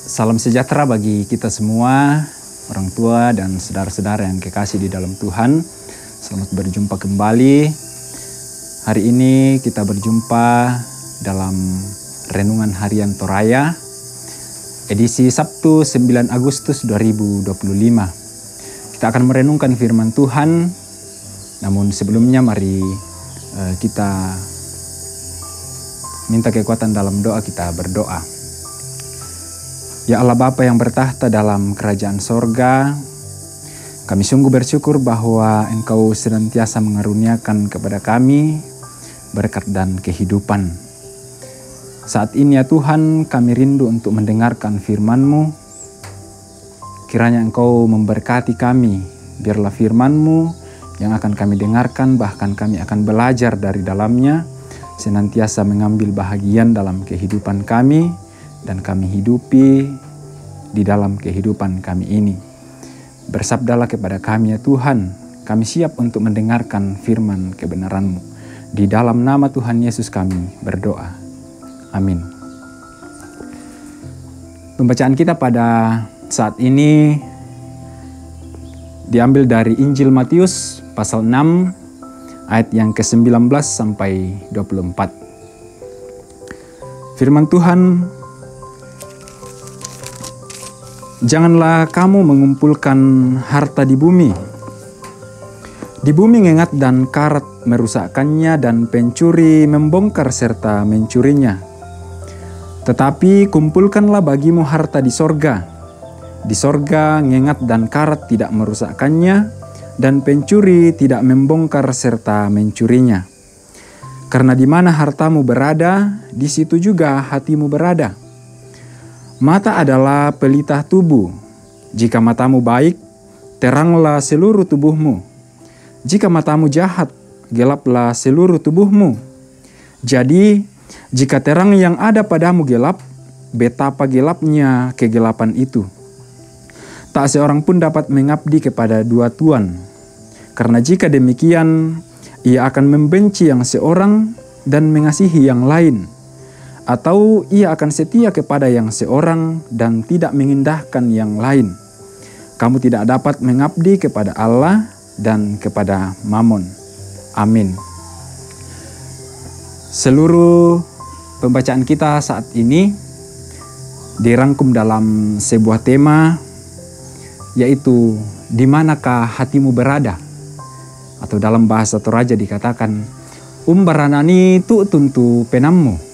Salam sejahtera bagi kita semua, orang tua dan saudara-saudara yang kekasih di dalam Tuhan. Selamat berjumpa kembali. Hari ini kita berjumpa dalam Renungan Harian Toraya, edisi Sabtu 9 Agustus 2025. Kita akan merenungkan firman Tuhan, namun sebelumnya mari kita minta kekuatan dalam doa. Kita berdoa. Ya Allah Bapa yang bertahta dalam kerajaan sorga, kami sungguh bersyukur bahwa Engkau senantiasa mengaruniakan kepada kami berkat dan kehidupan. Saat ini ya Tuhan, kami rindu untuk mendengarkan firman-Mu. Kiranya Engkau memberkati kami, biarlah firman-Mu yang akan kami dengarkan, bahkan kami akan belajar dari dalamnya, senantiasa mengambil bahagian dalam kehidupan kami, dan kami hidupi di dalam kehidupan kami ini. Bersabdalah kepada kami ya Tuhan, kami siap untuk mendengarkan firman kebenaran-Mu. Di dalam nama Tuhan Yesus kami berdoa. Amin. Pembacaan kita pada saat ini diambil dari Injil Matius pasal 6 ayat yang ke-19 sampai 24. Firman Tuhan, janganlah kamu mengumpulkan harta di bumi. Di bumi ngengat dan karat merusakkannya dan pencuri membongkar serta mencurinya. Tetapi kumpulkanlah bagimu harta di sorga. Di sorga ngengat dan karat tidak merusakkannya dan pencuri tidak membongkar serta mencurinya. Karena di mana hartamu berada, di situ juga hatimu berada. Mata adalah pelita tubuh. Jika matamu baik, teranglah seluruh tubuhmu. Jika matamu jahat, gelaplah seluruh tubuhmu. Jadi, jika terang yang ada padamu gelap, betapa gelapnya kegelapan itu. Tak seorang pun dapat mengabdi kepada dua tuan. Karena jika demikian, ia akan membenci yang seorang dan mengasihi yang lain. Atau ia akan setia kepada yang seorang dan tidak mengindahkan yang lain. Kamu tidak dapat mengabdi kepada Allah dan kepada Mammon. Amin. Seluruh pembacaan kita saat ini dirangkum dalam sebuah tema, yaitu di manakah hatimu berada? Atau dalam bahasa Toraja dikatakan, umbaranani tu tuntu penammu.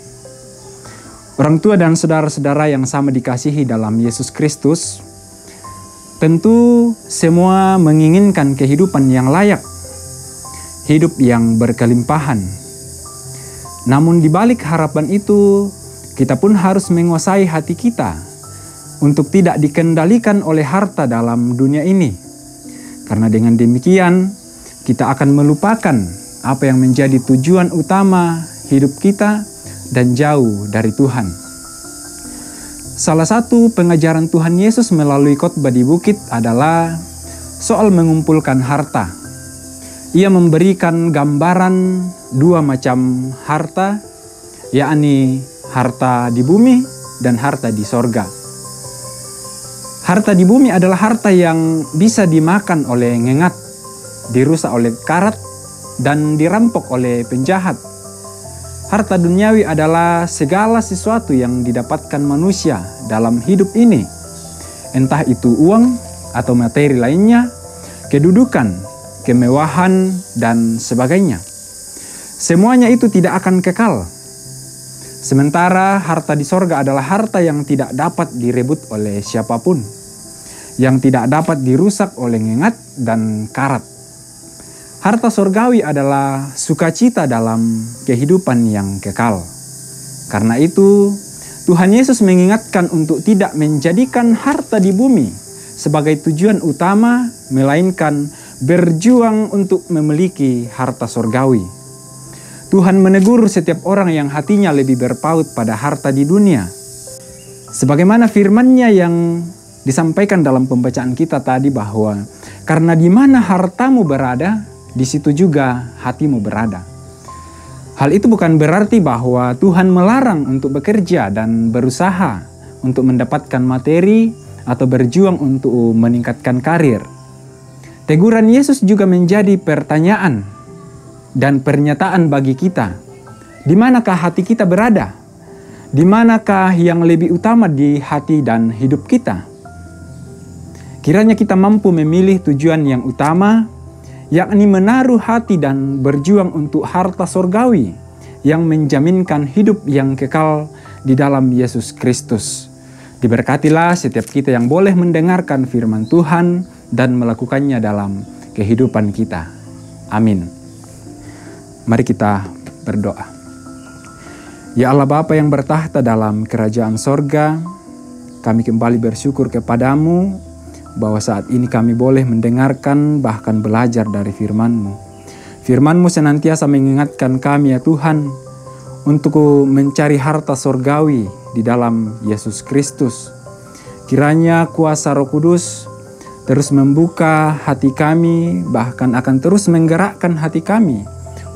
Orang tua dan saudara-saudara yang sama dikasihi dalam Yesus Kristus, tentu semua menginginkan kehidupan yang layak, hidup yang berkelimpahan. Namun di balik harapan itu, kita pun harus menguasai hati kita untuk tidak dikendalikan oleh harta dalam dunia ini. Karena dengan demikian, kita akan melupakan apa yang menjadi tujuan utama hidup kita dan jauh dari Tuhan. Salah satu pengajaran Tuhan Yesus melalui khotbah di bukit adalah soal mengumpulkan harta. Ia memberikan gambaran dua macam harta, yakni harta di bumi dan harta di sorga. Harta di bumi adalah harta yang bisa dimakan oleh ngengat, dirusak oleh karat, dan dirampok oleh penjahat. Harta duniawi adalah segala sesuatu yang didapatkan manusia dalam hidup ini. Entah itu uang atau materi lainnya, kedudukan, kemewahan, dan sebagainya. Semuanya itu tidak akan kekal. Sementara harta di sorga adalah harta yang tidak dapat direbut oleh siapapun, yang tidak dapat dirusak oleh ngengat dan karat. Harta sorgawi adalah sukacita dalam kehidupan yang kekal. Karena itu, Tuhan Yesus mengingatkan untuk tidak menjadikan harta di bumi sebagai tujuan utama, melainkan berjuang untuk memiliki harta sorgawi. Tuhan menegur setiap orang yang hatinya lebih berpaut pada harta di dunia. Sebagaimana firman-Nya yang disampaikan dalam pembacaan kita tadi, bahwa karena di mana hartamu berada, di situ juga hatimu berada. Hal itu bukan berarti bahwa Tuhan melarang untuk bekerja dan berusaha untuk mendapatkan materi atau berjuang untuk meningkatkan karir. Teguran Yesus juga menjadi pertanyaan dan pernyataan bagi kita. Di manakah hati kita berada? Di manakah yang lebih utama di hati dan hidup kita? Kiranya kita mampu memilih tujuan yang utama, yakni menaruh hati dan berjuang untuk harta sorgawi yang menjaminkan hidup yang kekal di dalam Yesus Kristus. Diberkatilah setiap kita yang boleh mendengarkan firman Tuhan dan melakukannya dalam kehidupan kita. Amin. Mari kita berdoa. Ya Allah Bapa yang bertahta dalam kerajaan sorga, kami kembali bersyukur kepadamu bahwa saat ini kami boleh mendengarkan bahkan belajar dari firman-Mu. Firman-Mu senantiasa mengingatkan kami ya Tuhan untuk mencari harta sorgawi di dalam Yesus Kristus. Kiranya kuasa Roh Kudus terus membuka hati kami, bahkan akan terus menggerakkan hati kami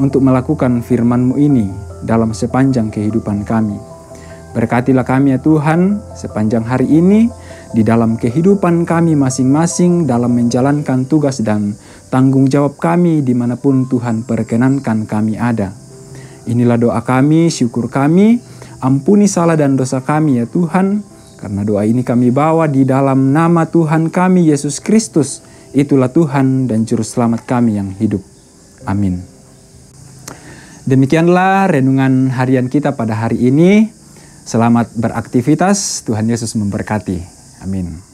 untuk melakukan firman-Mu ini dalam sepanjang kehidupan kami. Berkatilah kami ya Tuhan sepanjang hari ini di dalam kehidupan kami masing-masing dalam menjalankan tugas dan tanggung jawab kami dimanapun Tuhan perkenankan kami ada. Inilah doa kami, syukur kami, ampuni salah dan dosa kami ya Tuhan. Karena doa ini kami bawa di dalam nama Tuhan kami Yesus Kristus. Itulah Tuhan dan Juru Selamat kami yang hidup. Amin. Demikianlah renungan harian kita pada hari ini. Selamat beraktivitas, Tuhan Yesus memberkati. Amin.